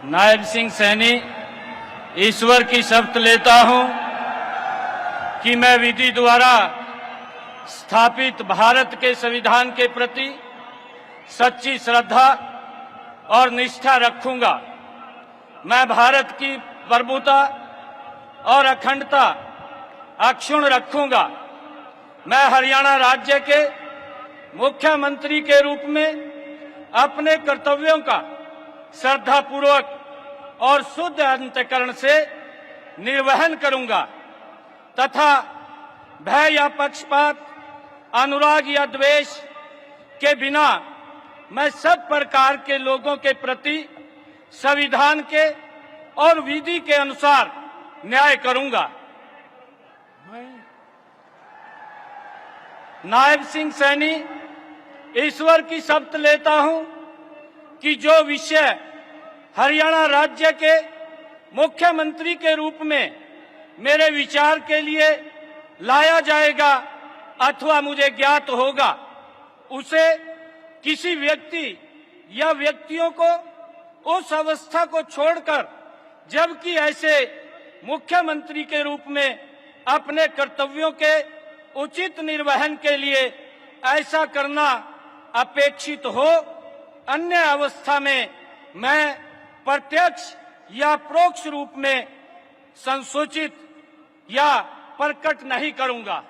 नायब सिंह सैनी ईश्वर की शपथ लेता हूं कि मैं विधि द्वारा स्थापित भारत के संविधान के प्रति सच्ची श्रद्धा और निष्ठा रखूंगा। मैं भारत की प्रभुता और अखंडता अक्षुण्ण रखूंगा। मैं हरियाणा राज्य के मुख्यमंत्री के रूप में अपने कर्तव्यों का श्रद्धापूर्वक और शुद्ध अंतःकरण से निर्वहन करूंगा तथा भय या पक्षपात, अनुराग या द्वेष के बिना मैं सब प्रकार के लोगों के प्रति संविधान के और विधि के अनुसार न्याय करूंगा। नायब सिंह सैनी ईश्वर की शपथ लेता हूं कि जो विषय हरियाणा राज्य के मुख्यमंत्री के रूप में मेरे विचार के लिए लाया जाएगा अथवा मुझे ज्ञात होगा, उसे किसी व्यक्ति या व्यक्तियों को उस अवस्था को छोड़कर, जबकि ऐसे मुख्यमंत्री के रूप में अपने कर्तव्यों के उचित निर्वहन के लिए ऐसा करना अपेक्षित हो, अन्य अवस्था में मैं प्रत्यक्ष या परोक्ष रूप में संसूचित या प्रकट नहीं करूंगा।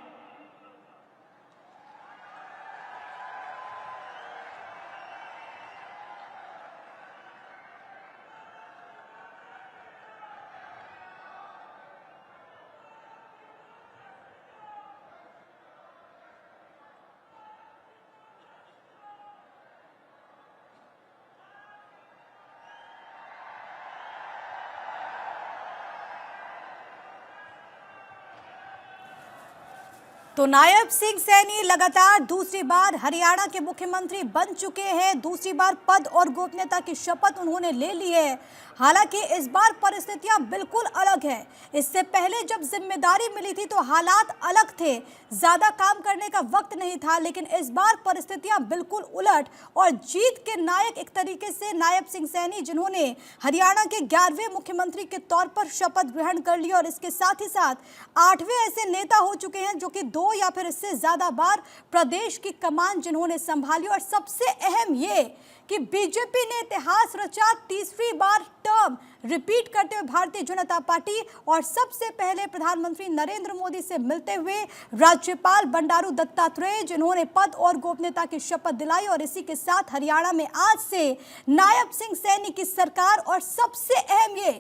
तो नायब सिंह सैनी लगातार दूसरी बार हरियाणा के मुख्यमंत्री बन चुके हैं। दूसरी बार पद और गोपनीयता की शपथ उन्होंने ले ली है। हालांकि इस बार परिस्थितियां बिल्कुल अलग हैं। इससे पहले जब जिम्मेदारी मिली थी तो हालात अलग थे, ज्यादा काम करने का वक्त नहीं था, लेकिन इस बार परिस्थितियां बिल्कुल उलट और जीत के नायक एक तरीके से नायब सिंह सैनी, जिन्होंने हरियाणा के 11वें मुख्यमंत्री के तौर पर शपथ ग्रहण कर ली और इसके साथ ही साथ 8वें ऐसे नेता हो चुके हैं जो कि 2 या फिर इससे ज्यादा बार प्रदेश की कमान जिन्होंने संभाली। और सबसे अहम ये कि बीजेपी ने इतिहास रचा, तीसरी बार टर्म रिपीट करते हुए भारतीय जनता पार्टी और सबसे पहले प्रधानमंत्री नरेंद्र मोदी से मिलते हुए राज्यपाल बंडारू दत्तात्रेय, जिन्होंने पद और गोपनीयता की शपथ दिलाई। और इसी के साथ हरियाणा में आज से नायब सिंह सैनी की सरकार। और सबसे अहम ये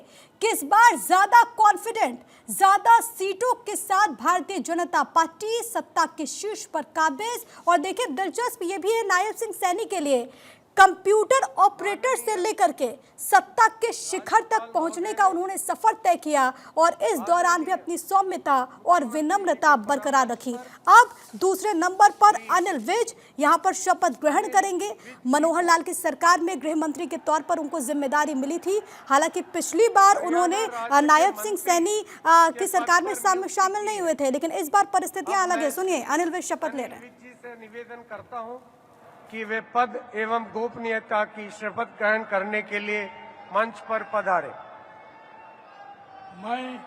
कि इस बार ज्यादा कॉन्फिडेंट, ज्यादा सीटों के साथ भारतीय जनता पार्टी सत्ता के शीर्ष पर काबिज। और देखिए, दिलचस्प ये भी है नायब सिंह सैनी के लिए, कंप्यूटर ऑपरेटर से लेकर के सत्ता के शिखर तक पहुंचने का उन्होंने सफर तय किया और इस दौरान भी अपनी सौम्यता और विनम्रता बरकरार रखी। अब दूसरे नंबर पर अनिल विज यहां पर शपथ ग्रहण करेंगे। मनोहर लाल की सरकार में गृह मंत्री के तौर पर उनको जिम्मेदारी मिली थी। हालांकि पिछली बार उन्होंने नायब सिंह सैनी की सरकार में शामिल नहीं हुए थे, लेकिन इस बार परिस्थितियां अलग है। सुनिए, अनिल विज शपथ ले रहे हैं। निवेदन करता हूं कि वे पद एवं गोपनीयता की शपथ ग्रहण करने के लिए मंच पर पधारे। मैं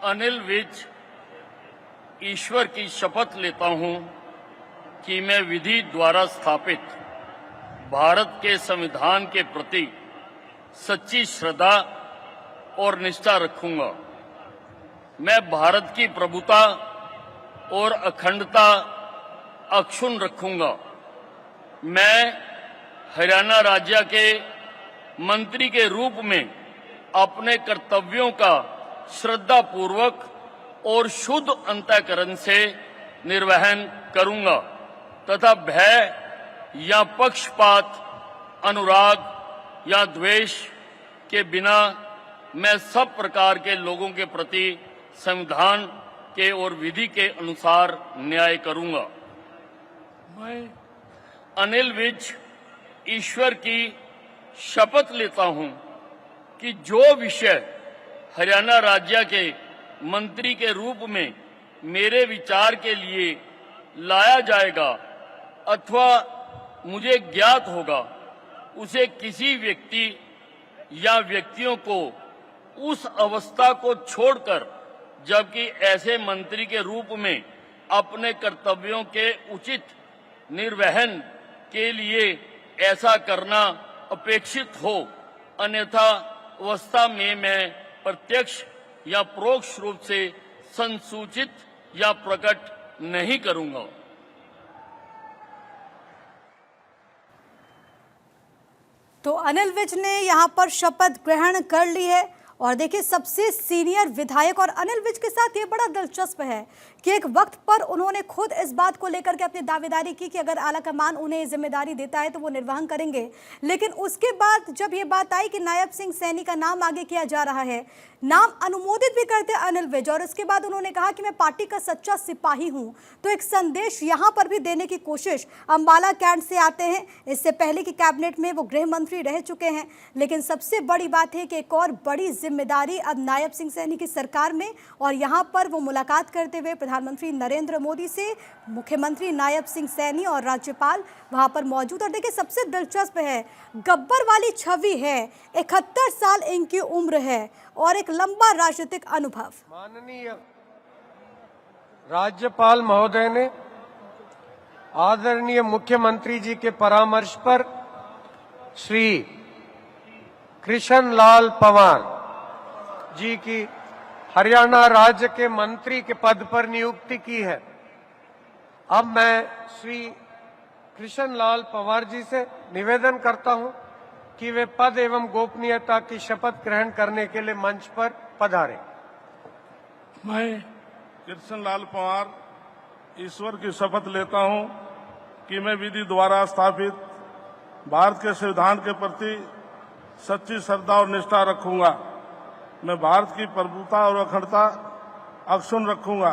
अनिल विज ईश्वर की शपथ लेता हूं कि मैं विधि द्वारा स्थापित भारत के संविधान के प्रति सच्ची श्रद्धा और निष्ठा रखूंगा। मैं भारत की प्रभुता और अखंडता अक्षुण्ण रखूंगा। मैं हरियाणा राज्य के मंत्री के रूप में अपने कर्तव्यों का श्रद्धापूर्वक और शुद्ध अंतःकरण से निर्वहन करूंगा तथा भय या पक्षपात, अनुराग या द्वेष के बिना मैं सब प्रकार के लोगों के प्रति संविधान के और विधि के अनुसार न्याय करूंगा। मैं अनिल विज ईश्वर की शपथ लेता हूं कि जो विषय हरियाणा राज्य के मंत्री के रूप में मेरे विचार के लिए लाया जाएगा अथवा मुझे ज्ञात होगा, उसे किसी व्यक्ति या व्यक्तियों को उस अवस्था को छोड़कर, जबकि ऐसे मंत्री के रूप में अपने कर्तव्यों के उचित निर्वहन के लिए ऐसा करना अपेक्षित हो, अन्यथा अवस्था में मैं प्रत्यक्ष या परोक्ष रूप से संसूचित या प्रकट नहीं करूंगा। तो अनिल विज ने यहां पर शपथ ग्रहण कर ली है और देखिए सबसे सीनियर विधायक, और अनिल विज के साथ ये बड़ा दिलचस्प है कि एक वक्त पर उन्होंने खुद इस बात को लेकर के अपनी दावेदारी की कि अगर आलाकमान उन्हें जिम्मेदारी देता है तो वो निर्वहन करेंगे, लेकिन उसके बाद जब ये बात आई कि नायब सिंह सैनी का नाम आगे किया जा रहा है, नाम अनुमोदित भी करते अनिल विज, और इसके बाद उन्होंने कहा कि मैं पार्टी का सच्चा सिपाही हूं। तो एक संदेश यहां पर भी देने की कोशिश। अंबाला कैंट से आते हैं, इससे पहले की कैबिनेट में वो गृह मंत्री रह चुके हैं, लेकिन सबसे बड़ी बात है कि एक और बड़ी जिम्मेदारी अब नायब सिंह सैनी की सरकार में, और यहां पर वो मुलाकात करते हुए प्रधानमंत्री नरेंद्र मोदी से, मुख्यमंत्री नायब सिंह सैनी और राज्यपाल वहां पर मौजूद। और देखिए सबसे दिलचस्प है, गब्बर वाली छवि है, 71 साल इनकी उम्र है और एक लंबा राजनीतिक अनुभव। माननीय राज्यपाल महोदय ने आदरणीय मुख्यमंत्री जी के परामर्श पर श्री कृष्ण लाल पंवार जी की हरियाणा राज्य के मंत्री के पद पर नियुक्ति की है। अब मैं श्री कृष्ण लाल पंवार जी से निवेदन करता हूं कि वे पद एवं गोपनीयता की शपथ ग्रहण करने के लिए मंच पर पधारें। मैं कृष्ण लाल पंवार ईश्वर की शपथ लेता हूं कि मैं विधि द्वारा स्थापित भारत के संविधान के प्रति सच्ची श्रद्धा और निष्ठा रखूंगा। मैं भारत की प्रभुता और अखंडता अक्षुण्ण रखूंगा।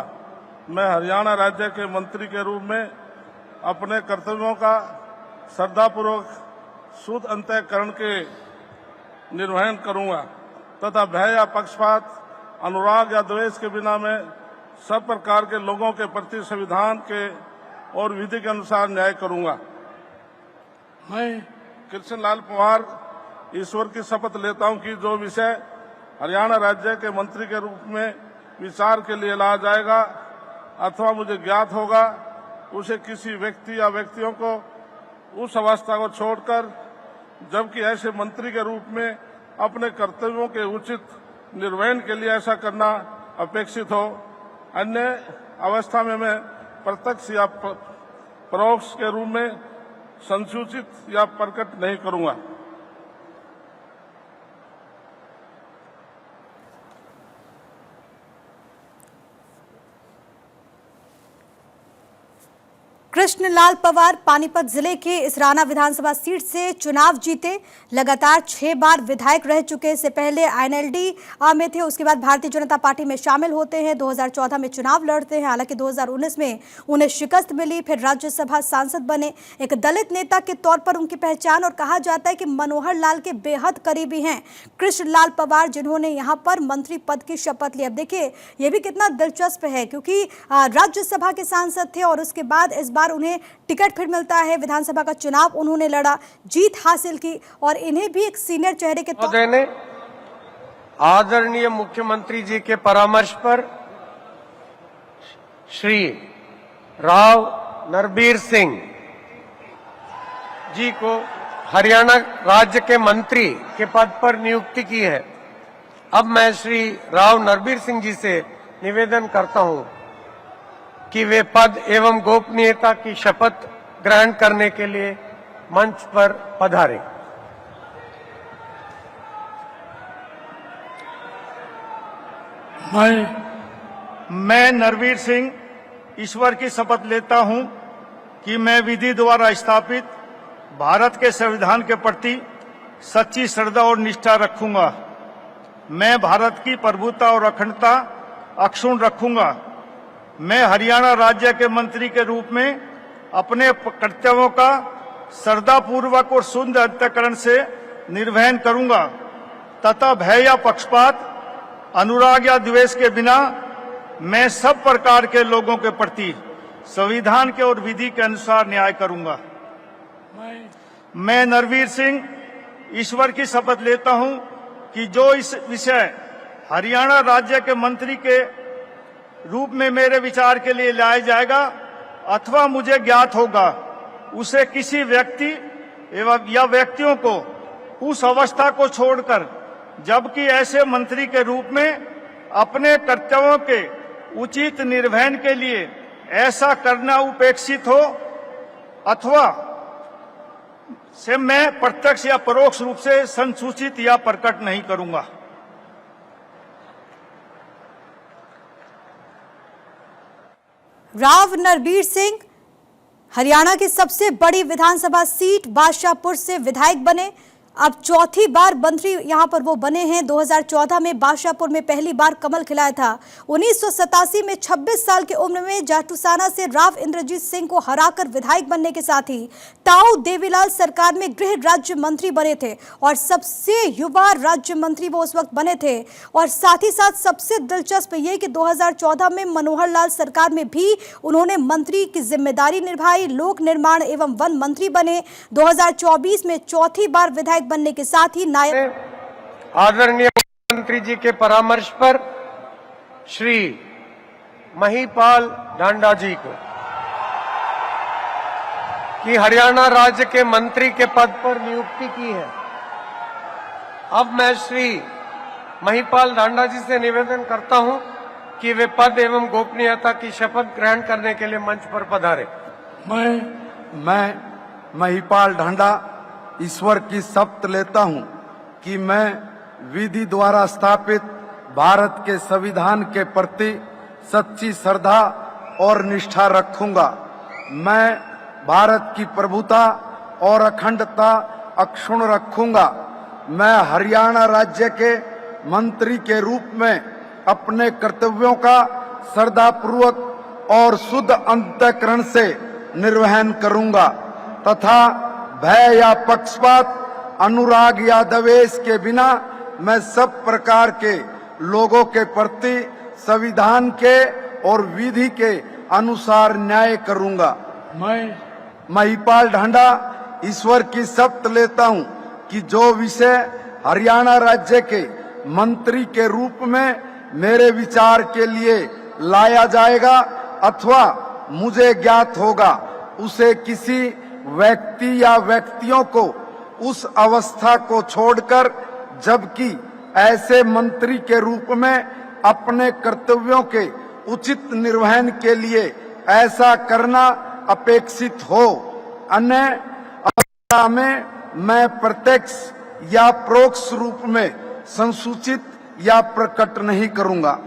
मैं हरियाणा राज्य के मंत्री के रूप में अपने कर्तव्यों का श्रद्धापूर्वक शुद्ध अंतःकरण के निर्वहन करूंगा तथा भय या पक्षपात, अनुराग या द्वेष के बिना मैं सब प्रकार के लोगों के प्रति संविधान के और विधि के अनुसार न्याय करूंगा। मैं कृष्ण लाल पंवार ईश्वर की शपथ लेता हूं कि जो विषय हरियाणा राज्य के मंत्री के रूप में विचार के लिए लाया जाएगा अथवा मुझे ज्ञात होगा, उसे किसी व्यक्ति या व्यक्तियों को उस अवस्था को छोड़कर, जबकि ऐसे मंत्री के रूप में अपने कर्तव्यों के उचित निर्वहन के लिए ऐसा करना अपेक्षित हो, अन्य अवस्था में मैं प्रत्यक्ष या परोक्ष के रूप में संसूचित या प्रकट नहीं करूंगा। कृष्ण लाल पंवार पानीपत जिले के इसराना विधानसभा सीट से चुनाव जीते, लगातार 6 बार विधायक रह चुके। इससे पहले आईएनएलडी में थे, उसके बाद भारतीय जनता पार्टी में शामिल होते हैं, 2014 में चुनाव लड़ते हैं, हालांकि 2019 में उन्हें शिकस्त मिली, फिर राज्यसभा सांसद बने। एक दलित नेता के तौर पर उनकी पहचान, और कहा जाता है कि मनोहर लाल के बेहद करीबी हैं कृष्ण लाल पंवार, जिन्होंने यहाँ पर मंत्री पद की शपथ ली। अब देखिए ये भी कितना दिलचस्प है, क्योंकि राज्यसभा के सांसद थे और उसके बाद इस बार उन्हें टिकट फिर मिलता है, विधानसभा का चुनाव उन्होंने लड़ा, जीत हासिल की, और इन्हें भी एक सीनियर चेहरे के तौर ने आदरणीय मुख्यमंत्री जी के परामर्श पर श्री राव नरबीर सिंह जी को हरियाणा राज्य के मंत्री के पद पर नियुक्ति की है। अब मैं श्री राव नरबीर सिंह जी से निवेदन करता हूं कि वे पद एवं गोपनीयता की शपथ ग्रहण करने के लिए मंच पर पधारें। मैं नरवीर सिंह ईश्वर की शपथ लेता हूं कि मैं विधि द्वारा स्थापित भारत के संविधान के प्रति सच्ची श्रद्धा और निष्ठा रखूंगा। मैं भारत की प्रभुता और अखंडता अक्षुण्ण रखूंगा। मैं हरियाणा राज्य के मंत्री के रूप में अपने कर्तव्यों का श्रद्धापूर्वक और शुद्ध अंतःकरण से निर्वहन करूंगा तथा भय या पक्षपात, अनुराग या द्वेष के बिना मैं सब प्रकार के लोगों के प्रति संविधान के और विधि के अनुसार न्याय करूंगा। मैं नरवीर सिंह ईश्वर की शपथ लेता हूं कि जो इस विषय हरियाणा राज्य के मंत्री के रूप में मेरे विचार के लिए लाया जाएगा अथवा मुझे ज्ञात होगा, उसे किसी व्यक्ति एवं या व्यक्तियों को उस अवस्था को छोड़कर जबकि ऐसे मंत्री के रूप में अपने कर्तव्यों के उचित निर्वहन के लिए ऐसा करना उपेक्षित हो अथवा से मैं प्रत्यक्ष या परोक्ष रूप से संसूचित या प्रकट नहीं करूंगा। राव नरवीर सिंह हरियाणा की सबसे बड़ी विधानसभा सीट बादशाहपुर से विधायक बने। अब चौथी बार मंत्री यहां पर वो बने हैं। 2014 में बादशाहपुर में पहली बार कमल खिलाया था। 1987 में 26 साल की उम्र में जाटूसाना से राव इंद्रजीत सिंह को हराकर विधायक बनने के साथ ही ताऊ देवीलाल सरकार में गृह राज्य मंत्री बने थे और सबसे युवा राज्य मंत्री वो उस वक्त बने थे। और साथ ही साथ सबसे दिलचस्प ये कि 2014 में मनोहर लाल सरकार में भी उन्होंने मंत्री की जिम्मेदारी निभाई, लोक निर्माण एवं वन मंत्री बने। 2024 में चौथी बार विधायक बनने के साथ ही नायब आदरणीय मुख्यमंत्री जी के परामर्श पर श्री महिपाल ढांडा जी को कि हरियाणा राज्य के मंत्री के पद पर नियुक्ति की है। अब मैं श्री महिपाल ढांडा जी से निवेदन करता हूं कि वे पद एवं गोपनीयता की शपथ ग्रहण करने के लिए मंच पर पधारे। मैं महिपाल ढांडा ईश्वर की शपथ लेता हूं कि मैं विधि द्वारा स्थापित भारत के संविधान के प्रति सच्ची श्रद्धा और निष्ठा रखूंगा। मैं भारत की प्रभुता और अखंडता अक्षुण्ण रखूंगा। मैं हरियाणा राज्य के मंत्री के रूप में अपने कर्तव्यों का श्रद्धापूर्वक और शुद्ध अंतःकरण से निर्वहन करूंगा तथा भय या पक्षपात, अनुराग या द्वेष के बिना मैं सब प्रकार के लोगों के प्रति संविधान के और विधि के अनुसार न्याय करूंगा। मैं महिपाल ढांडा ईश्वर की शपथ लेता हूं कि जो विषय हरियाणा राज्य के मंत्री के रूप में मेरे विचार के लिए लाया जाएगा अथवा मुझे ज्ञात होगा, उसे किसी व्यक्ति या व्यक्तियों को उस अवस्था को छोड़कर जबकि ऐसे मंत्री के रूप में अपने कर्तव्यों के उचित निर्वहन के लिए ऐसा करना अपेक्षित हो, अन्य अवस्था में मैं प्रत्यक्ष या परोक्ष रूप में संसूचित या प्रकट नहीं करूंगा।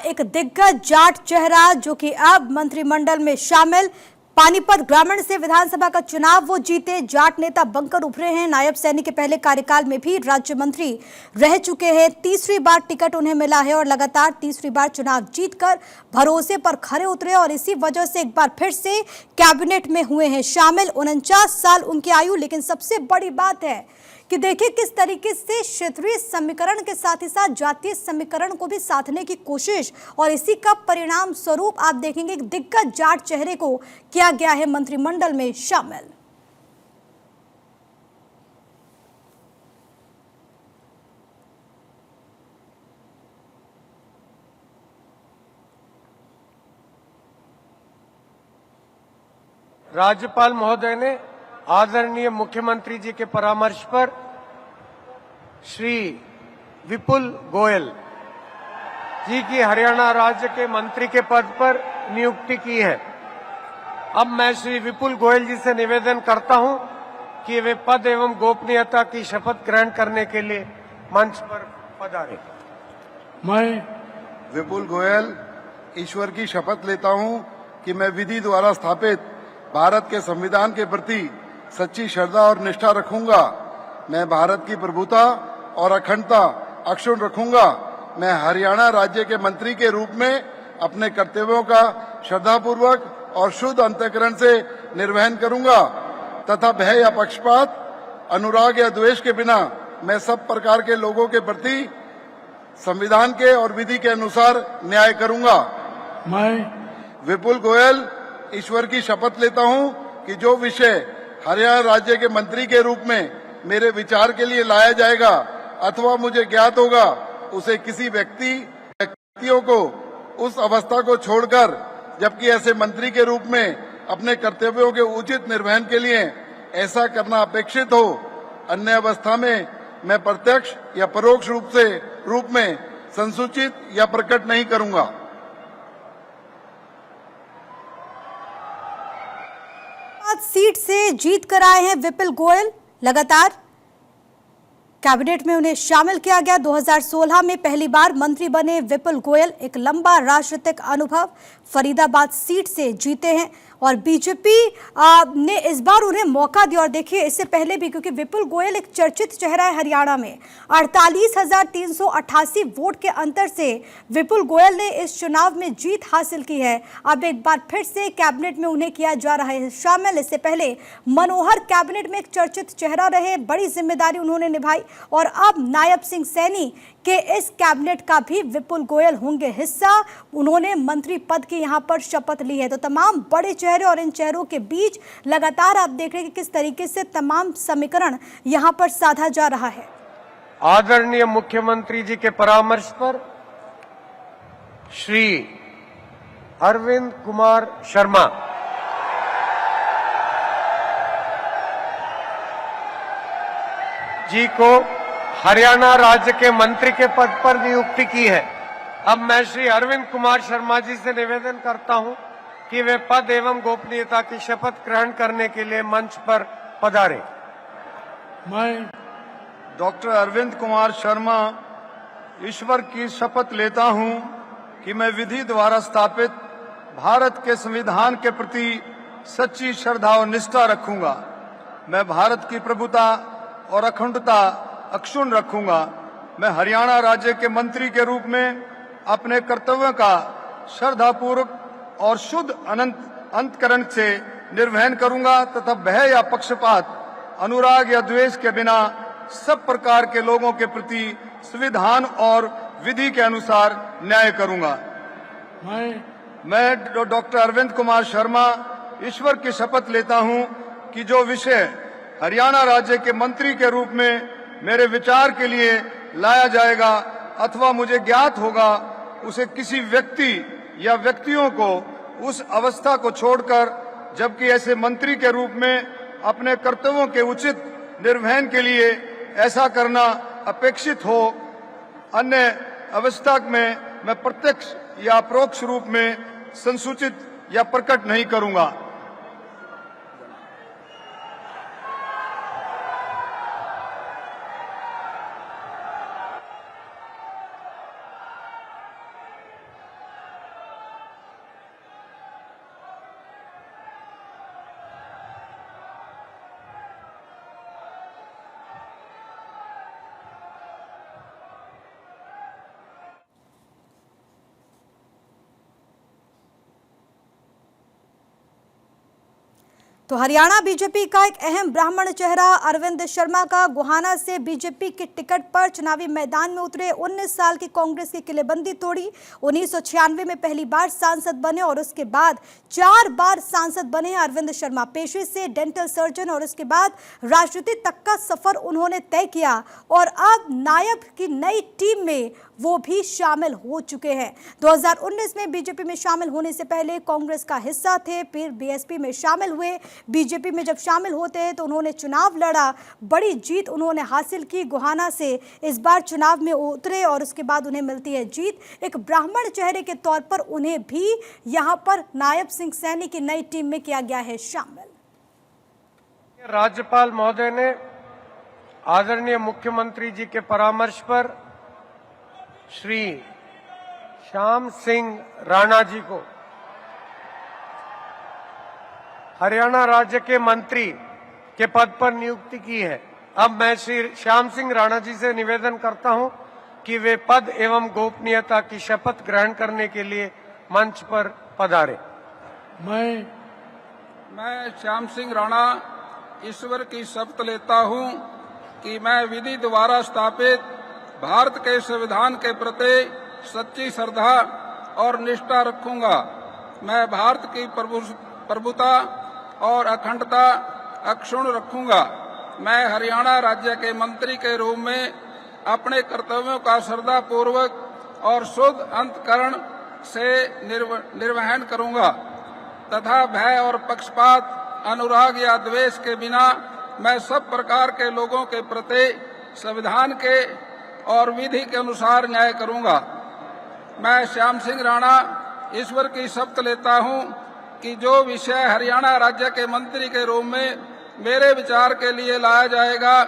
एक दिग्गज जाट चेहरा जो कि अब मंत्रिमंडल में शामिल, पानीपत ग्रामीण से विधानसभा का चुनाव वो जीते, जाट नेता बनकर उभरे हैं। नायब सैनी के पहले कार्यकाल में भी राज्य मंत्री रह चुके हैं। तीसरी बार टिकट उन्हें मिला है और लगातार तीसरी बार चुनाव जीतकर भरोसे पर खरे उतरे और इसी वजह से एक बार फिर से कैबिनेट में हुए हैं शामिल। 49 साल उनकी आयु, लेकिन सबसे बड़ी बात है कि देखिए किस तरीके से क्षेत्रीय समीकरण के साथ ही साथ जातीय समीकरण को भी साधने की कोशिश, और इसी का परिणाम स्वरूप आप देखेंगे एक दिग्गज जाट चेहरे को किया गया है मंत्रिमंडल में शामिल। राज्यपाल महोदय ने आदरणीय मुख्यमंत्री जी के परामर्श पर श्री विपुल गोयल जी की हरियाणा राज्य के मंत्री के पद पर नियुक्ति की है। अब मैं श्री विपुल गोयल जी से निवेदन करता हूं कि वे पद एवं गोपनीयता की शपथ ग्रहण करने के लिए मंच पर पधारें। मैं विपुल गोयल ईश्वर की शपथ लेता हूं कि मैं विधि द्वारा स्थापित भारत के संविधान के प्रति सच्ची श्रद्धा और निष्ठा रखूंगा। मैं भारत की प्रभुता और अखंडता अक्षुण्ण रखूंगा। मैं हरियाणा राज्य के मंत्री के रूप में अपने कर्तव्यों का श्रद्धापूर्वक और शुद्ध अंतःकरण से निर्वहन करूंगा तथा भय या पक्षपात, अनुराग या द्वेष के बिना मैं सब प्रकार के लोगों के प्रति संविधान के और विधि के अनुसार न्याय करूंगा। मैं विपुल गोयल ईश्वर की शपथ लेता हूं कि जो विषय हरियाणा राज्य के मंत्री के रूप में मेरे विचार के लिए लाया जाएगा अथवा मुझे ज्ञात होगा, उसे किसी व्यक्तियों को उस अवस्था को छोड़कर जबकि ऐसे मंत्री के रूप में अपने कर्तव्यों के उचित निर्वहन के लिए ऐसा करना अपेक्षित हो, अन्य अवस्था में मैं प्रत्यक्ष या परोक्ष रूप में संसूचित या प्रकट नहीं करूंगा। सीट से जीत कर आए हैं विपुल गोयल। लगातार कैबिनेट में उन्हें शामिल किया गया। 2016 में पहली बार मंत्री बने विपुल गोयल। एक लंबा राजनीतिक अनुभव, फरीदाबाद सीट से जीते हैं और बीजेपी ने इस बार उन्हें मौका दिया। और देखिए, इससे पहले भी, क्योंकि विपुल गोयल एक चर्चित चेहरा है हरियाणा में, 48,388 वोट के अंतर से विपुल गोयल ने इस चुनाव में जीत हासिल की है। अब एक बार फिर से कैबिनेट में उन्हें किया जा रहा है शामिल। इससे पहले मनोहर कैबिनेट में एक चर्चित चेहरा रहे, बड़ी जिम्मेदारी उन्होंने निभाई और अब नायब सिंह सैनी के इस कैबिनेट का भी विपुल गोयल होंगे हिस्सा। उन्होंने मंत्री पद की यहां पर शपथ ली है। तो तमाम बड़े चेहरे और इन चेहरों के बीच लगातार आप देख रहे हैं कि किस तरीके से तमाम समीकरण यहां पर साधा जा रहा है। आदरणीय मुख्यमंत्री जी के परामर्श पर श्री अरविंद कुमार शर्मा जी को हरियाणा राज्य के मंत्री के पद पर नियुक्ति की है। अब मैं श्री अरविंद कुमार शर्मा जी से निवेदन करता हूं कि वे पद एवं गोपनीयता की शपथ ग्रहण करने के लिए मंच पर पधारें। मैं डॉक्टर अरविंद कुमार शर्मा ईश्वर की शपथ लेता हूं कि मैं विधि द्वारा स्थापित भारत के संविधान के प्रति सच्ची श्रद्धा और निष्ठा रखूंगा। मैं भारत की प्रभुता और अखंडता अक्षुण्ण रखूंगा। मैं हरियाणा राज्य के मंत्री के रूप में अपने कर्तव्यों का श्रद्धापूर्वक और शुद्ध अंतकरण से निर्वहन करूंगा तथा भय या पक्षपात, अनुराग या द्वेष के बिना सब प्रकार के लोगों के प्रति संविधान और विधि के अनुसार न्याय करूंगा। मैं डॉक्टर अरविंद कुमार शर्मा ईश्वर की शपथ लेता हूं कि जो विषय हरियाणा राज्य के मंत्री के रूप में मेरे विचार के लिए लाया जाएगा अथवा मुझे ज्ञात होगा, उसे किसी व्यक्ति या व्यक्तियों को उस अवस्था को छोड़कर जबकि ऐसे मंत्री के रूप में अपने कर्तव्यों के उचित निर्वहन के लिए ऐसा करना अपेक्षित हो, अन्य अवस्था में मैं प्रत्यक्ष या परोक्ष रूप में संसूचित या प्रकट नहीं करूंगा। तो हरियाणा बीजेपी का एक अहम ब्राह्मण चेहरा अरविंद शर्मा का गोहाना से बीजेपी के टिकट पर चुनावी मैदान में उतरे। 19 साल की कांग्रेस की किलेबंदी तोड़ी। 1996 में पहली बार सांसद बने और उसके बाद 4 बार सांसद बने अरविंद शर्मा। पेशे से डेंटल सर्जन और उसके बाद राजनीति तक का सफर उन्होंने तय किया और अब नायब की नई टीम में वो भी शामिल हो चुके हैं। 2019 में बीजेपी में शामिल होने से पहले कांग्रेस का हिस्सा थे, फिर बीएसपी में शामिल हुए। बीजेपी में जब शामिल होते हैं तो उन्होंने चुनाव लड़ा, बड़ी जीत उन्होंने हासिल की। गोहाना से इस बार चुनाव में उतरे और उसके बाद उन्हें मिलती है जीत। एक ब्राह्मण चेहरे के तौर पर उन्हें भी यहां पर नायब सिंह सैनी की नई टीम में किया गया है शामिल। राज्यपाल महोदय ने आदरणीय मुख्यमंत्री जी के परामर्श पर श्री श्याम सिंह राणा जी को हरियाणा राज्य के मंत्री के पद पर नियुक्ति की है। अब मैं श्री श्याम सिंह राणा जी से निवेदन करता हूं कि वे पद एवं गोपनीयता की शपथ ग्रहण करने के लिए मंच पर पधारे। मैं श्याम सिंह राणा ईश्वर की शपथ लेता हूं कि मैं विधि द्वारा स्थापित भारत के संविधान के प्रति सच्ची श्रद्धा और निष्ठा रखूंगा। मैं भारत की प्रभुता और अखंडता, अक्षुण्ण रखूंगा। मैं हरियाणा राज्य के मंत्री के रूप में अपने कर्तव्यों का श्रद्धापूर्वक और शुद्ध अंतःकरण से निर्वहन करूंगा तथा भय और पक्षपात, अनुराग या द्वेष के बिना मैं सब प्रकार के लोगों के प्रति संविधान के और विधि के अनुसार न्याय करूंगा। मैं श्याम सिंह राणा ईश्वर की शपथ लेता हूं कि जो विषय हरियाणा राज्य के मंत्री के रूप में मेरे विचार के लिए लाया जाएगा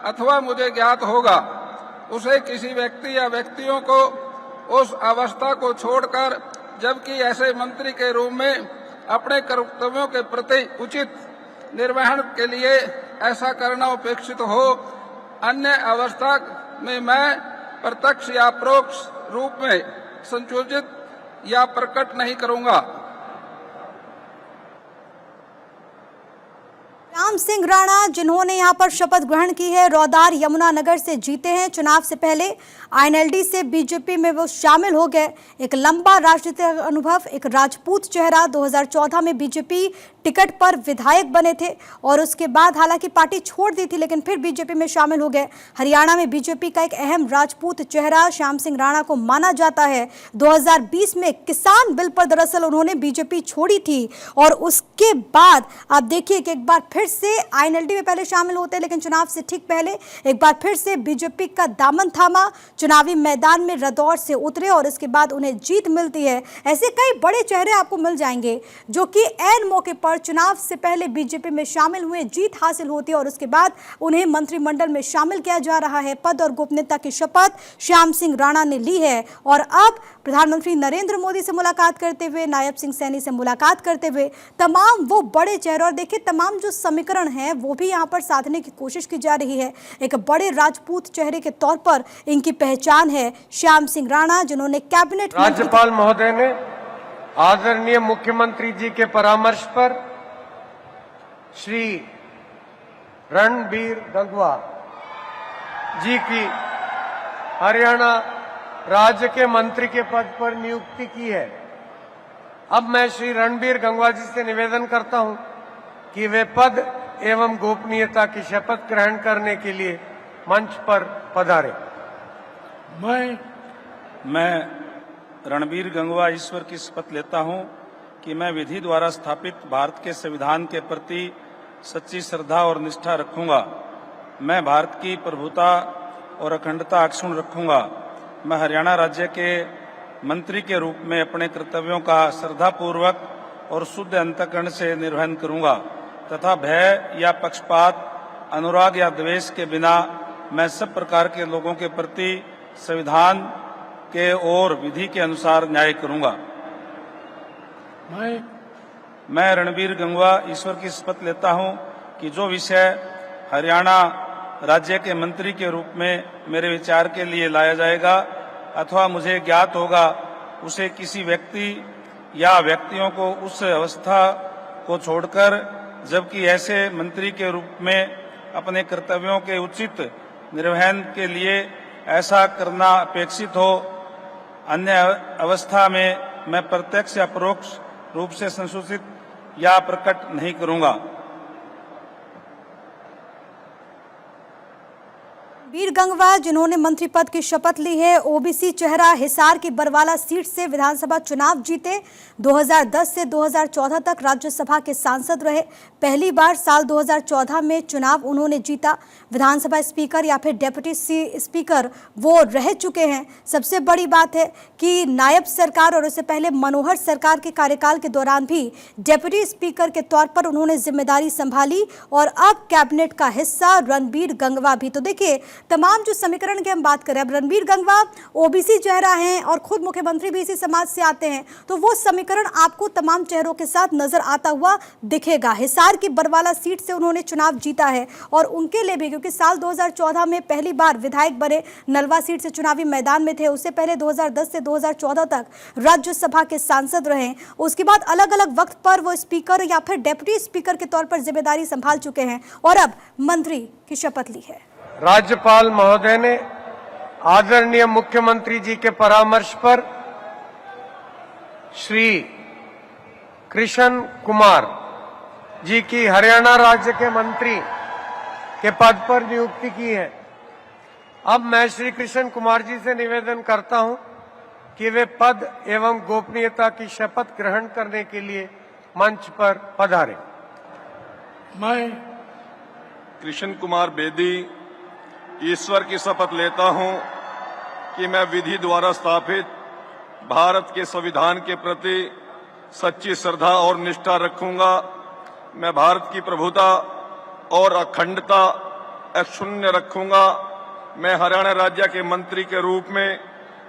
अथवा मुझे ज्ञात होगा, उसे किसी व्यक्ति या व्यक्तियों को उस अवस्था को छोड़कर, जबकि ऐसे मंत्री के रूप में अपने कर्तव्यों के प्रति उचित निर्वहन के लिए ऐसा करना अपेक्षित हो, अन्य अवस्था में मैं प्रत्यक्ष या परोक्ष रूप में संयोजित या प्रकट नहीं करूंगा। श्याम सिंह राणा जिन्होंने यहां पर शपथ ग्रहण की है, रौदार यमुनानगर से जीते हैं। चुनाव से पहले आईएनएलडी से बीजेपी में वो शामिल हो गए। एक लंबा राजनीतिक अनुभव, एक राजपूत चेहरा। 2014 में बीजेपी टिकट पर विधायक बने थे और उसके बाद हालांकि पार्टी छोड़ दी थी, लेकिन फिर बीजेपी में शामिल हो गए। हरियाणा में बीजेपी का एक अहम राजपूत चेहरा श्याम सिंह राणा को माना जाता है। 2020 में किसान बिल पर दरअसल उन्होंने बीजेपी छोड़ी थी और उसके बाद आप देखिए कि एक बार फिर से आईएनएलडी में पहले शामिल होते हैं, लेकिन चुनाव से ठीक पहले एक बार फिर से बीजेपी का दामन थामा, चुनावी मैदान में रदौर से उतरे और इसके बाद उन्हें जीत मिलती है। ऐसे कई बड़े चेहरे आपको मिल जाएंगे जो कि ऐन मौके पर चुनाव से पहले बीजेपी में शामिल हुए, जीत हासिल होती है और उसके बाद उन्हें मंत्रिमंडल में शामिल किया जा रहा है। पद और गोपनीयता की शपथ श्याम सिंह राणा ने ली है और अब प्रधानमंत्री नरेंद्र मोदी से मुलाकात करते हुए, नायब सिंह सैनी से मुलाकात करते हुए तमाम वो बड़े चेहरे और देखिए तमाम जो समीकरण हैं वो भी यहाँ पर साधने की कोशिश की जा रही है। एक बड़े राजपूत चेहरे के तौर पर इनकी पहचान है श्याम सिंह राणा, जिन्होंने कैबिनेट राज्यपाल महोदय ने आदरणीय मुख्यमंत्री जी के परामर्श पर श्री रणबीर गंगवा जी की हरियाणा राज्य के मंत्री के पद पर नियुक्ति की है। अब मैं श्री रणबीर गंगवा जी से निवेदन करता हूं कि वे पद एवं गोपनीयता की शपथ ग्रहण करने के लिए मंच पर पधारे। मैं रणबीर गंगवा ईश्वर की शपथ लेता हूं कि मैं विधि द्वारा स्थापित भारत के संविधान के प्रति सच्ची श्रद्धा और निष्ठा रखूंगा। मैं भारत की प्रभुता और अखंडता अक्षुण्ण रखूंगा। मैं हरियाणा राज्य के मंत्री के रूप में अपने कर्तव्यों का श्रद्धापूर्वक और शुद्ध अंतःकरण से निर्वहन करूंगा तथा भय या पक्षपात, अनुराग या द्वेष के बिना मैं सब प्रकार के लोगों के प्रति संविधान के और विधि के अनुसार न्याय करूंगा। मैं रणबीर गंगवा ईश्वर की शपथ लेता हूं कि जो विषय हरियाणा राज्य के मंत्री के रूप में मेरे विचार के लिए लाया जाएगा अथवा मुझे ज्ञात होगा, उसे किसी व्यक्ति या व्यक्तियों को उस अवस्था को छोड़कर, जबकि ऐसे मंत्री के रूप में अपने कर्तव्यों के उचित निर्वहन के लिए ऐसा करना अपेक्षित हो, अन्य अवस्था में मैं प्रत्यक्ष या परोक्ष रूप से संसूचित या प्रकट नहीं करूंगा। रणबीर गंगवा जिन्होंने मंत्री पद की शपथ ली है, ओबीसी चेहरा, हिसार की बरवाला सीट से विधानसभा चुनाव जीते। 2010 से 2014 तक राज्यसभा के सांसद रहे। पहली बार साल 2014 में चुनाव उन्होंने जीता। विधानसभा स्पीकर या फिर डेप्यूटी स्पीकर वो रह चुके हैं। सबसे बड़ी बात है कि नायब सरकार और उससे पहले मनोहर सरकार के कार्यकाल के दौरान भी डेप्यूटी स्पीकर के तौर पर उन्होंने जिम्मेदारी संभाली और अब कैबिनेट का हिस्सा रणबीर गंगवा भी। तो देखिए तमाम जो समीकरण की हम बात करें, अब रणबीर गंगवा ओबीसी चेहरा हैं और खुद मुख्यमंत्री भी इसी समाज से आते हैं, तो वो समीकरण आपको तमाम चेहरों के साथ नजर आता हुआ दिखेगा। हिसार की बरवाला सीट से उन्होंने चुनाव जीता है और उनके लिए भी, क्योंकि साल 2014 में पहली बार विधायक बने, नलवा सीट से चुनावी मैदान में थे। उससे पहले 2010 से 2014 तक राज्यसभा के सांसद रहे। उसके बाद अलग अलग वक्त पर वो स्पीकर या फिर डेप्यूटी स्पीकर के तौर पर जिम्मेदारी संभाल चुके हैं और अब मंत्री की शपथ ली है। राज्यपाल महोदय ने आदरणीय मुख्यमंत्री जी के परामर्श पर श्री कृष्ण कुमार जी की हरियाणा राज्य के मंत्री के पद पर नियुक्ति की है। अब मैं श्री कृष्ण कुमार जी से निवेदन करता हूं कि वे पद एवं गोपनीयता की शपथ ग्रहण करने के लिए मंच पर पधारें। मैं कृष्ण कुमार बेदी ईश्वर की शपथ लेता हूं कि मैं विधि द्वारा स्थापित भारत के संविधान के प्रति सच्ची श्रद्धा और निष्ठा रखूंगा। मैं भारत की प्रभुता और अखंडता अक्षुण्ण रखूंगा। मैं हरियाणा राज्य के मंत्री के रूप में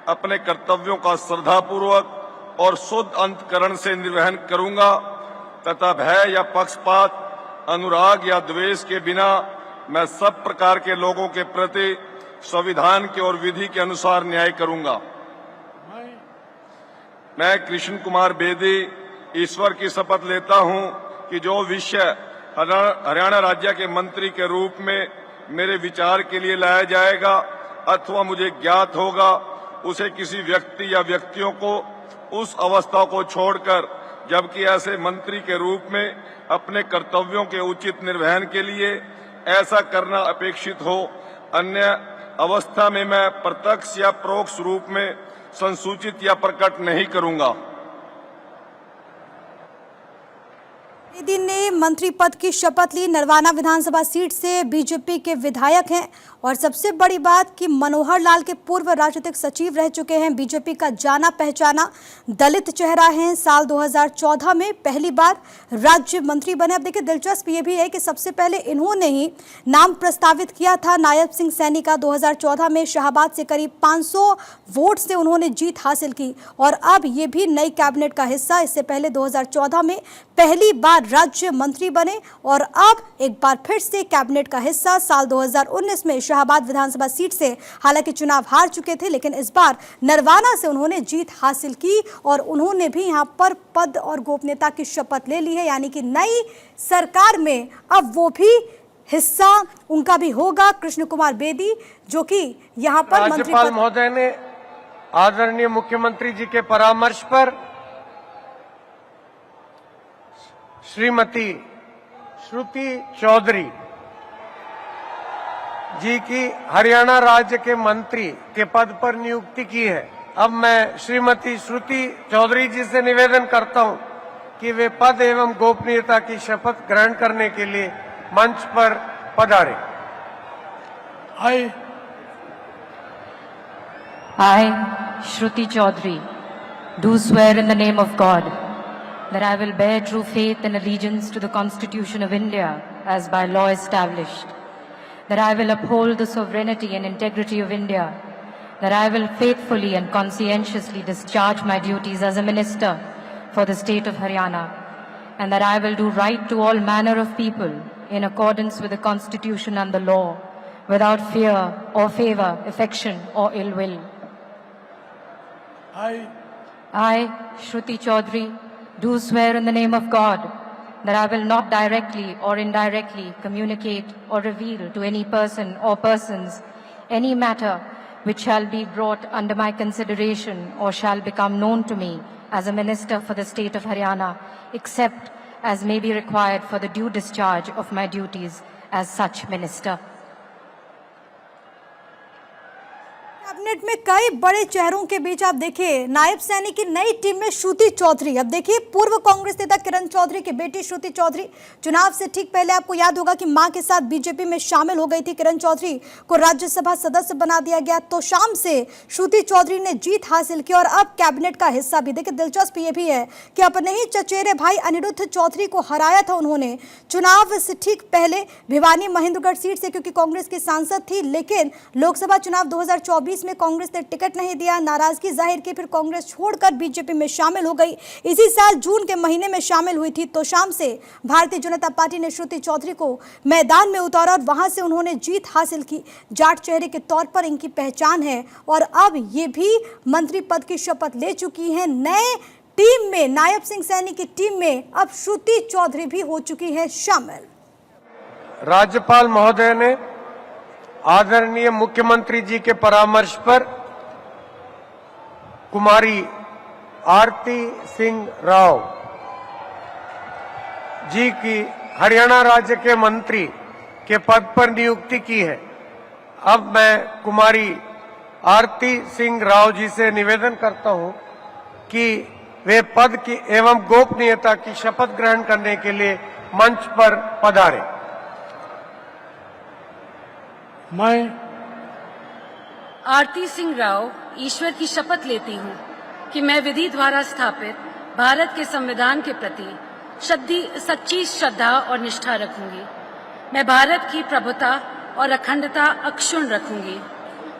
अपने कर्तव्यों का श्रद्धापूर्वक और शुद्ध अंतकरण से निर्वहन करूंगा तथा भय या पक्षपात, अनुराग या द्वेष के बिना मैं सब प्रकार के लोगों के प्रति संविधान के और विधि के अनुसार न्याय करूंगा। मैं कृष्ण कुमार बेदी ईश्वर की शपथ लेता हूं कि जो विषय हरियाणा राज्य के मंत्री के रूप में मेरे विचार के लिए लाया जाएगा अथवा मुझे ज्ञात होगा, उसे किसी व्यक्ति या व्यक्तियों को उस अवस्था को छोड़कर जबकि ऐसे मंत्री के रूप में अपने कर्तव्यों के उचित निर्वहन के लिए ऐसा करना अपेक्षित हो, अन्य अवस्था में मैं प्रत्यक्ष या परोक्ष रूप में संसूचित या प्रकट नहीं करूंगा। बेदी ने मंत्री पद की शपथ ली। नरवाना विधानसभा सीट से बीजेपी के विधायक हैं और सबसे बड़ी बात कि मनोहर लाल के पूर्व राजनीतिक सचिव रह चुके हैं। बीजेपी का जाना पहचाना दलित चेहरा है। साल 2014 में पहली बार राज्य मंत्री बने। अब देखिए दिलचस्प ये भी है कि सबसे पहले इन्होंने ही नाम प्रस्तावित किया था नायब सिंह सैनी का। 2014 में शाहबाद से करीब 500 वोट से उन्होंने जीत हासिल की और अब ये भी नई कैबिनेट का हिस्सा। इससे पहले 2014 में पहली बार राज्य मंत्री बने और अब एक बार फिर से कैबिनेट का हिस्सा। साल 2019 में शाहबाद विधानसभा सीट से हालांकि चुनाव हार चुके थे, लेकिन इस बार नरवाना से उन्होंने जीत हासिल की और उन्होंने भी यहां पर पद और गोपनीयता की शपथ ले ली है। यानी कि नई सरकार में अब वो भी हिस्सा उनका भी होगा। कृष्ण कुमार बेदी जो कि यहां पर राज्यपाल महोदय ने आदरणीय मुख्यमंत्री जी के परामर्श पर श्रीमती श्रुति चौधरी जी की हरियाणा राज्य के मंत्री के पद पर नियुक्ति की है। अब मैं श्रीमती श्रुति चौधरी जी से निवेदन करता हूं कि वे पद एवं गोपनीयता की शपथ ग्रहण करने के लिए मंच पर पधारें। I, Shruti Chaudhary, do swear in the name of God that I will bear true faith and allegiance to the Constitution of India as by law established, that I will uphold the sovereignty and integrity of India, that I will faithfully and conscientiously discharge my duties as a minister for the state of Haryana, and that I will do right to all manner of people in accordance with the Constitution and the law, without fear or favor, affection or ill will. I, Shruti Chaudhary, do swear in the name of God that I will not directly or indirectly communicate or reveal to any person or persons any matter which shall be brought under my consideration or shall become known to me as a minister for the state of Haryana, except as may be required for the due discharge of my duties as such minister. Cabinet में कई बड़े चेहरों के बीच आप देखिए नायब सैनी की नई team में श्रुति चौधरी। अब देखिए पूर्व कांग्रेस नेता किरण चौधरी की बेटी श्रुति चौधरी चुनाव से ठीक पहले आपको याद होगा कि मां के साथ बीजेपी में शामिल हो गई थी। किरण चौधरी को राज्यसभा सदस्य बना दिया गया। तो शाम से श्रुति चौधरी ने जीत हासिल की और अब कैबिनेट का हिस्सा भी। देखिए दिलचस्प ये भी है कि अपने ही चचेरे भाई अनिरुद्ध चौधरी को हराया था उन्होंने चुनाव से ठीक पहले भिवानी महेंद्रगढ़ सीट से, क्योंकि कांग्रेस की सांसद थी। लेकिन लोकसभा चुनाव 2024 में कांग्रेस ने टिकट नहीं दिया, नाराजगी जाहिर की, फिर कांग्रेस छोड़कर बीजेपी में शामिल हो गई। इसी साल जून के महीने में शामिल हुई थी। तो शाम से भारतीय जनता पार्टी ने श्रुति चौधरी को मैदान में उतारा और वहां से उन्होंने जीत हासिल की। जाट चेहरे के तौर पर इनकी पहचान है और अब ये भी मंत्री पद की शपथ ले चुकी हैं। नए टीम में नायब सिंह सैनी की टीम में अब श्रुति चौधरी भी हो चुकी है शामिल। राज्यपाल महोदय ने आदरणीय मुख्यमंत्री जी के परामर्श पर कुमारी आरती सिंह राव जी की हरियाणा राज्य के मंत्री के पद पर नियुक्ति की है। अब मैं कुमारी आरती सिंह राव जी से निवेदन करता हूं कि वे पद की एवं गोपनीयता की शपथ ग्रहण करने के लिए मंच पर पधारें। मैं आरती सिंह राव ईश्वर की शपथ लेती हूँ कि मैं विधि द्वारा स्थापित भारत के संविधान के प्रति सच्ची श्रद्धा और निष्ठा रखूंगी। मैं भारत की प्रभुता और अखंडता अक्षुण्ण रखूंगी।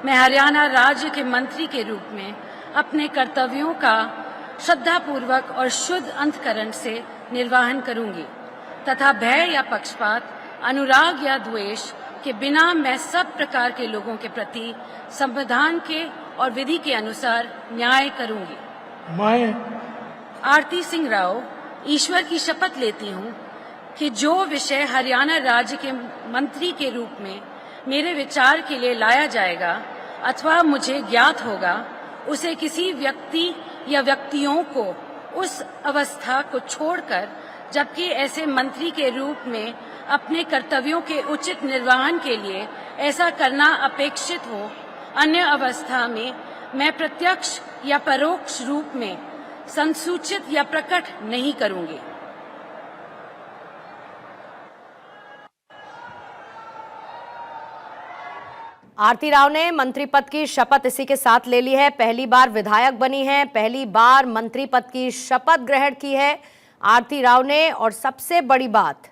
मैं हरियाणा राज्य के मंत्री के रूप में अपने कर्तव्यों का श्रद्धापूर्वक और शुद्ध अंतःकरण से निर्वहन करूंगी तथा भय या पक्षपात, अनुराग या द्वेष के बिना मैं सब प्रकार के लोगों के प्रति संविधान के और विधि के अनुसार न्याय करूंगी। मैं आरती सिंह राव ईश्वर की शपथ लेती हूँ कि जो विषय हरियाणा राज्य के मंत्री के रूप में मेरे विचार के लिए लाया जाएगा अथवा मुझे ज्ञात होगा, उसे किसी व्यक्ति या व्यक्तियों को उस अवस्था को छोड़कर, जबकि ऐसे मंत्री के रूप में अपने कर्तव्यों के उचित निर्वहन के लिए ऐसा करना अपेक्षित हो, अन्य अवस्था में मैं प्रत्यक्ष या परोक्ष रूप में संसूचित या प्रकट नहीं करूंगी। आरती राव ने मंत्री पद की शपथ इसी के साथ ले ली है। पहली बार विधायक बनी है, पहली बार मंत्री पद की शपथ ग्रहण की है आरती राव ने। और सबसे बड़ी बात,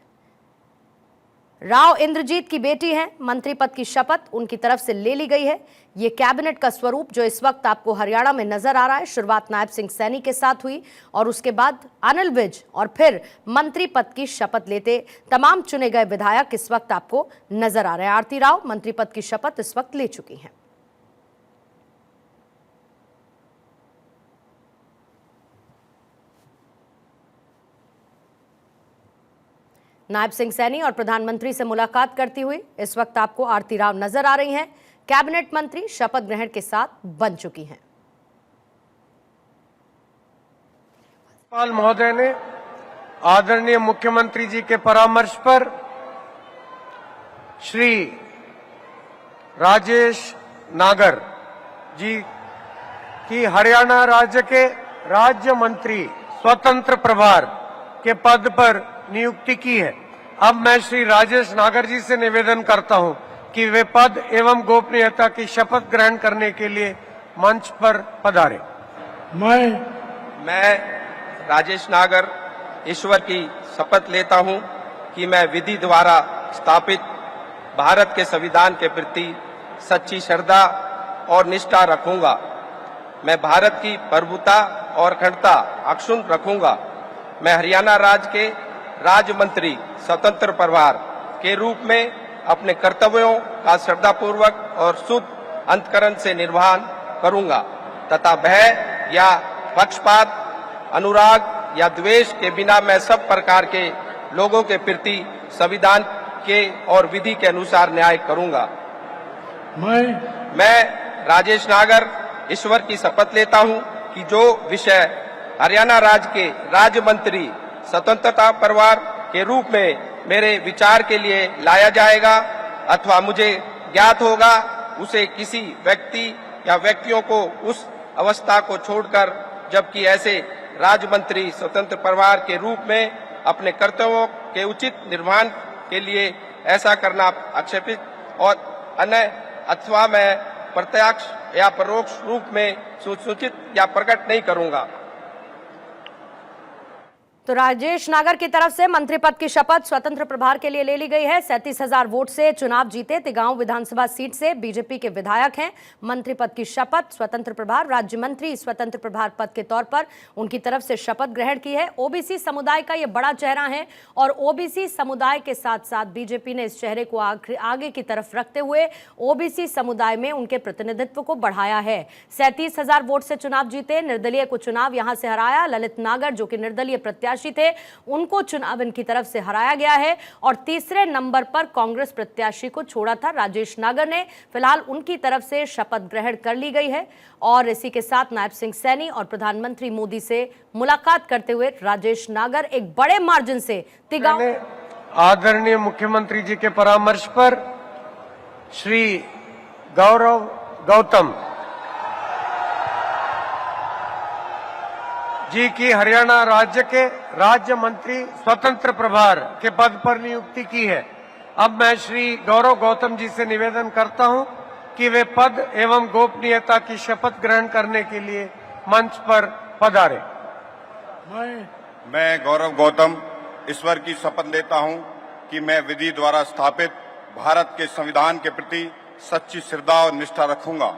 राव इंद्रजीत की बेटी हैं, मंत्री पद की शपथ उनकी तरफ से ले ली गई है। ये कैबिनेट का स्वरूप जो इस वक्त आपको हरियाणा में नजर आ रहा है, शुरुआत नायब सिंह सैनी के साथ हुई और उसके बाद अनिल विज और फिर मंत्री पद की शपथ लेते तमाम चुने गए विधायक इस वक्त आपको नजर आ रहे हैं। आरती राव मंत्री पद की शपथ इस वक्त ले चुकी हैं। नायब सिंह सैनी और प्रधानमंत्री से मुलाकात करती हुई इस वक्त आपको आरती राव नजर आ रही हैं। कैबिनेट मंत्री शपथ ग्रहण के साथ बन चुकी हैं। राज्यपाल महोदय ने आदरणीय मुख्यमंत्री जी के परामर्श पर श्री राजेश नागर जी की हरियाणा राज्य के राज्य मंत्री स्वतंत्र प्रभार के पद पर नियुक्ति की है। अब मैं श्री राजेश नागर जी से निवेदन करता हूं कि वे पद एवं गोपनीयता की शपथ ग्रहण करने के लिए मंच पर पधारें। मैं राजेश नागर ईश्वर की शपथ लेता हूं कि मैं विधि द्वारा स्थापित भारत के संविधान के प्रति सच्ची श्रद्धा और निष्ठा रखूंगा। मैं भारत की प्रभुता और अखंडता अक्षुण्ण रखूंगा। मैं हरियाणा राज्य के राज्य मंत्री स्वतंत्र प्रभार के रूप में अपने कर्तव्यों का श्रद्धापूर्वक और शुद्ध अंतःकरण से निर्वहन करूंगा तथा भय या पक्षपात, अनुराग या द्वेष के बिना मैं सब प्रकार के लोगों के प्रति संविधान के और विधि के अनुसार न्याय करूंगा। मैं राजेश नागर ईश्वर की शपथ लेता हूं कि जो विषय हरियाणा राज्य के राज्य मंत्री स्वतंत्रता परिवार के रूप में मेरे विचार के लिए लाया जाएगा अथवा मुझे ज्ञात होगा, उसे किसी व्यक्ति या व्यक्तियों को उस अवस्था को छोड़कर, जबकि ऐसे राज्य मंत्री स्वतंत्र परिवार के रूप में अपने कर्तव्यों के उचित निर्वहन के लिए ऐसा करना आक्षेपित और अन्य अथवा मैं प्रत्यक्ष या परोक्ष रूप में सूचित या प्रकट नहीं करूंगा। तो राजेश नागर की तरफ से मंत्री पद की शपथ स्वतंत्र प्रभार के लिए ले ली गई है। 37,000 वोट से चुनाव जीते तिगांव विधानसभा सीट से बीजेपी के विधायक हैं। मंत्री पद की शपथ स्वतंत्र प्रभार, राज्य मंत्री स्वतंत्र प्रभार पद के तौर पर उनकी तरफ से शपथ ग्रहण की है। ओबीसी समुदाय का यह बड़ा चेहरा है और ओबीसी समुदाय के साथ साथ बीजेपी ने इस चेहरे को आगे की तरफ रखते हुए ओबीसी समुदाय में उनके प्रतिनिधित्व को बढ़ाया है। 37,000 वोट से चुनाव जीते, निर्दलीय को चुनाव यहां से हराया। ललित नागर जो कि निर्दलीय प्रत्याशी थे, उनको चुनाव इनकी तरफ से हराया गया है और तीसरे नंबर पर कांग्रेस प्रत्याशी को छोड़ा था राजेश नागर ने। फिलहाल उनकी तरफ से शपथ ग्रहण कर ली गई है और इसी के साथ नायब सिंह सैनी और प्रधानमंत्री मोदी से मुलाकात करते हुए राजेश नागर एक बड़े मार्जिन से तिगांव आदरणीय मुख्यमंत्री जी के परामर्श पर श्री गौरव गौतम जी की हरियाणा राज्य के राज्य मंत्री स्वतंत्र प्रभार के पद पर नियुक्ति की है। अब मैं श्री गौरव गौतम जी से निवेदन करता हूं कि वे पद एवं गोपनीयता की शपथ ग्रहण करने के लिए मंच पर पधारे। मैं गौरव गौतम ईश्वर की शपथ लेता हूं कि मैं विधि द्वारा स्थापित भारत के संविधान के प्रति सच्ची श्रद्धा और निष्ठा रखूंगा।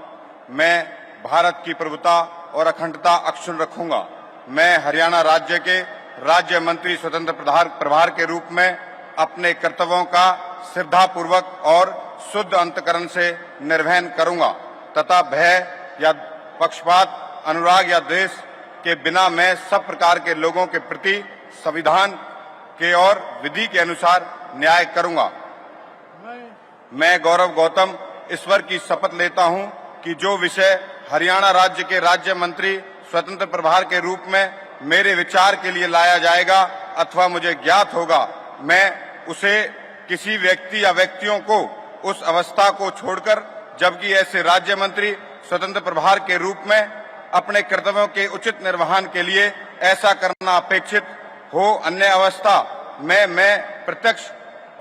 मैं भारत की प्रभुता और अखंडता अक्षुण्ण रखूंगा। मैं हरियाणा राज्य के राज्य मंत्री स्वतंत्र प्रभार के रूप में अपने कर्तव्यों का श्रद्धापूर्वक और शुद्ध अंतकरण से निर्वहन करूंगा तथा भय या पक्षपात, अनुराग या द्वेष के बिना मैं सब प्रकार के लोगों के प्रति संविधान के और विधि के अनुसार न्याय करूंगा। मैं गौरव गौतम ईश्वर की शपथ लेता हूं कि जो विषय हरियाणा राज्य के राज्य मंत्री स्वतंत्र प्रभार के रूप में मेरे विचार के लिए लाया जाएगा अथवा मुझे ज्ञात होगा, मैं उसे किसी व्यक्ति या व्यक्तियों को उस अवस्था को छोड़कर जबकि ऐसे राज्य मंत्री स्वतंत्र प्रभार के रूप में अपने कर्तव्यों के उचित निर्वहन के लिए ऐसा करना अपेक्षित हो, अन्य अवस्था मैं प्रत्यक्ष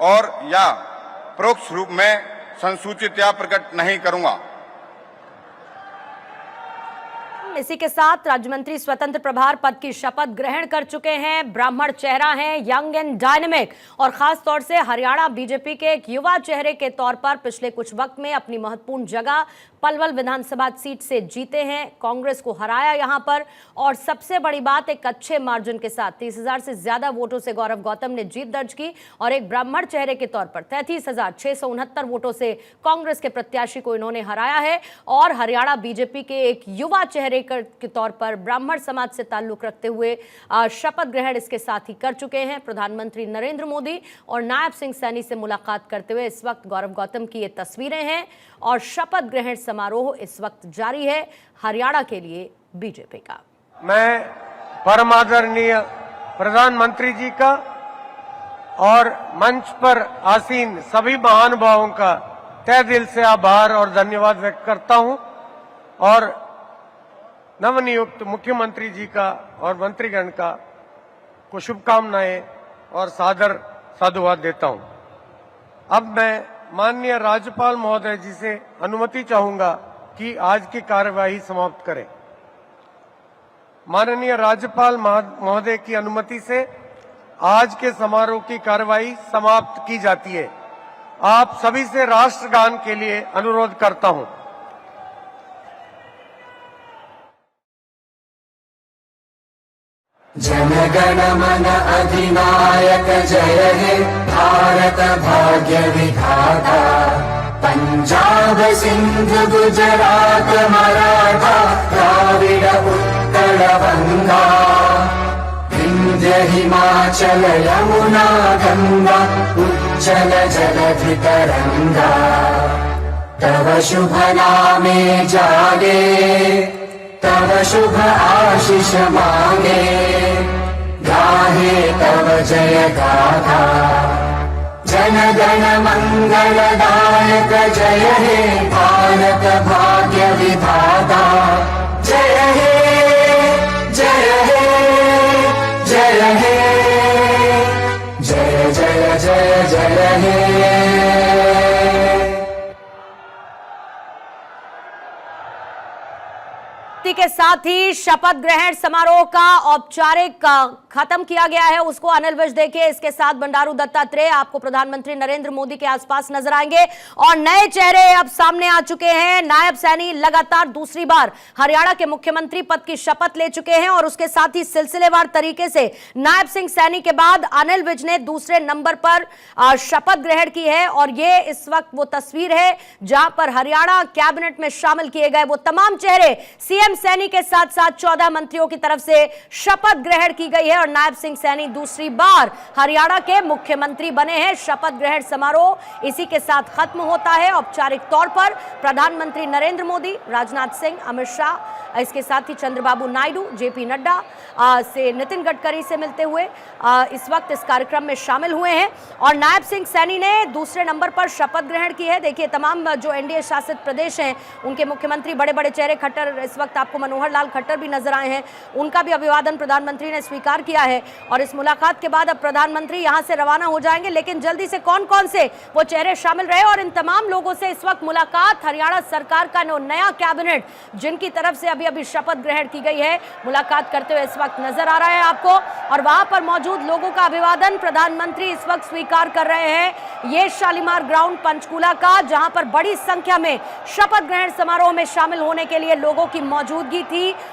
और या परोक्ष रूप में संसूचित या प्रकट नहीं करूंगा। इसी के साथ राज्य मंत्री स्वतंत्र प्रभार पद की शपथ ग्रहण कर चुके हैं। ब्राह्मण चेहरा हैं, यंग एंड डायनेमिक और खास तौर से हरियाणा बीजेपी के एक युवा चेहरे के तौर पर पिछले कुछ वक्त में अपनी महत्वपूर्ण जगह पलवल विधानसभा सीट से जीते हैं, कांग्रेस को हराया यहां पर और सबसे बड़ी बात एक अच्छे मार्जिन के साथ 30,000 से ज्यादा वोटों से गौरव गौतम ने जीत दर्ज की और एक ब्राह्मण चेहरे के तौर पर 33,669 वोटों से कांग्रेस के प्रत्याशी को इन्होंने हराया है और हरियाणा बीजेपी के एक युवा चेहरे के तौर पर ब्राह्मण समाज से ताल्लुक रखते हुए शपथ ग्रहण इसके साथ ही कर चुके हैं। प्रधानमंत्री नरेंद्र मोदी और नायब सिंह सैनी से मुलाकात करते हुए इस वक्त गौरव गौतम की ये तस्वीरें हैं और शपथ ग्रहण समारोह इस वक्त जारी है हरियाणा के लिए बीजेपी का। मैं परम आदरणीय प्रधानमंत्री जी का और मंच पर आसीन सभी महानुभावों का तहे दिल से आभार और धन्यवाद व्यक्त करता हूं और नवनियुक्त मुख्यमंत्री जी का और मंत्रीगण का को शुभकामनाएं और सादर साधुवाद देता हूं। अब मैं माननीय राज्यपाल महोदय जी से अनुमति चाहूंगा कि आज की कार्यवाही समाप्त करें। माननीय राज्यपाल महोदय की अनुमति से आज के समारोह की कार्यवाही समाप्त की जाती है। आप सभी से राष्ट्रगान के लिए अनुरोध करता हूं। जनगण मन अधिनायक जय हे भारत भाग्य विधाता, पंजाब सिंध गुजरात मराठा द्राविड उत्कल बंगा, विंध्य हिमाचल यमुना गंगा उज्जल जलधि तरंगा, तव शुभ नामे जागे तव शुभ आशीष मांगे, गाहे तव जय गाथा, जन गण मंगलदायक जय हे भारत भाग्य विधाता, जय हे जय हे जय हे जय जय जय जय हे। के साथ ही शपथ ग्रहण समारोह का औपचारिक खत्म किया गया है, उसको अनिल विज देखिए। इसके साथ बंडारू दत्तात्रेय आपको प्रधानमंत्री नरेंद्र मोदी के आसपास नजर आएंगे और नए चेहरे अब सामने आ चुके हैं। नायब सैनी लगातार दूसरी बार हरियाणा के मुख्यमंत्री पद की शपथ ले चुके हैं और उसके साथ ही सिलसिलेवार तरीके से नायब सिंह सैनी के बाद अनिल विज ने दूसरे नंबर पर शपथ ग्रहण की है और ये इस वक्त वो तस्वीर है जहां पर हरियाणा कैबिनेट में शामिल किए गए वो तमाम चेहरे सीएम सैनी के साथ साथ 14 मंत्रियों की तरफ से शपथ ग्रहण की गई है और नायब सिंह सैनी दूसरी बार हरियाणा के मुख्यमंत्री बने हैं। शपथ ग्रहण समारोह इसी के साथ खत्म होता है औपचारिक तौर पर। प्रधानमंत्री नरेंद्र मोदी, राजनाथ सिंह, अमित शाह इसके साथ ही चंद्रबाबू नायडू, जेपी नड्डा से नितिन गडकरी से मिलते हुए इस वक्त इस कार्यक्रम में शामिल हुए हैं। और नायब सिंह सैनी ने दूसरे नंबर पर शपथ ग्रहण की है। देखिए, तमाम जो एनडीए शासित प्रदेश हैं उनके मुख्यमंत्री, बड़े बड़े चेहरे, खट्टर, इस वक्त आपको मनोहर लाल खट्टर भी नजर आए हैं, उनका भी अभिवादन प्रधानमंत्री ने स्वीकार किया है। और इस मुलाकात के बाद अब प्रधानमंत्री यहां से रवाना हो जाएंगे, लेकिन जल्दी से कौन कौन से वो चेहरे शामिल रहे और इन तमाम लोगों से इस वक्त मुलाकात, हरियाणा सरकार का नया कैबिनेट जिनकी तरफ से अभी अभी शपथ ग्रहण की गई है, मुलाकात करते हुए इस वक्त नजर आ रहा है आपको। और वहां पर मौजूद लोगों का अभिवादन प्रधानमंत्री इस वक्त स्वीकार कर रहे हैं। ये शालीमार ग्राउंड पंचकूला का, जहां पर बड़ी संख्या में शपथ ग्रहण समारोह में शामिल होने के लिए लोगों की मौजूदगी थी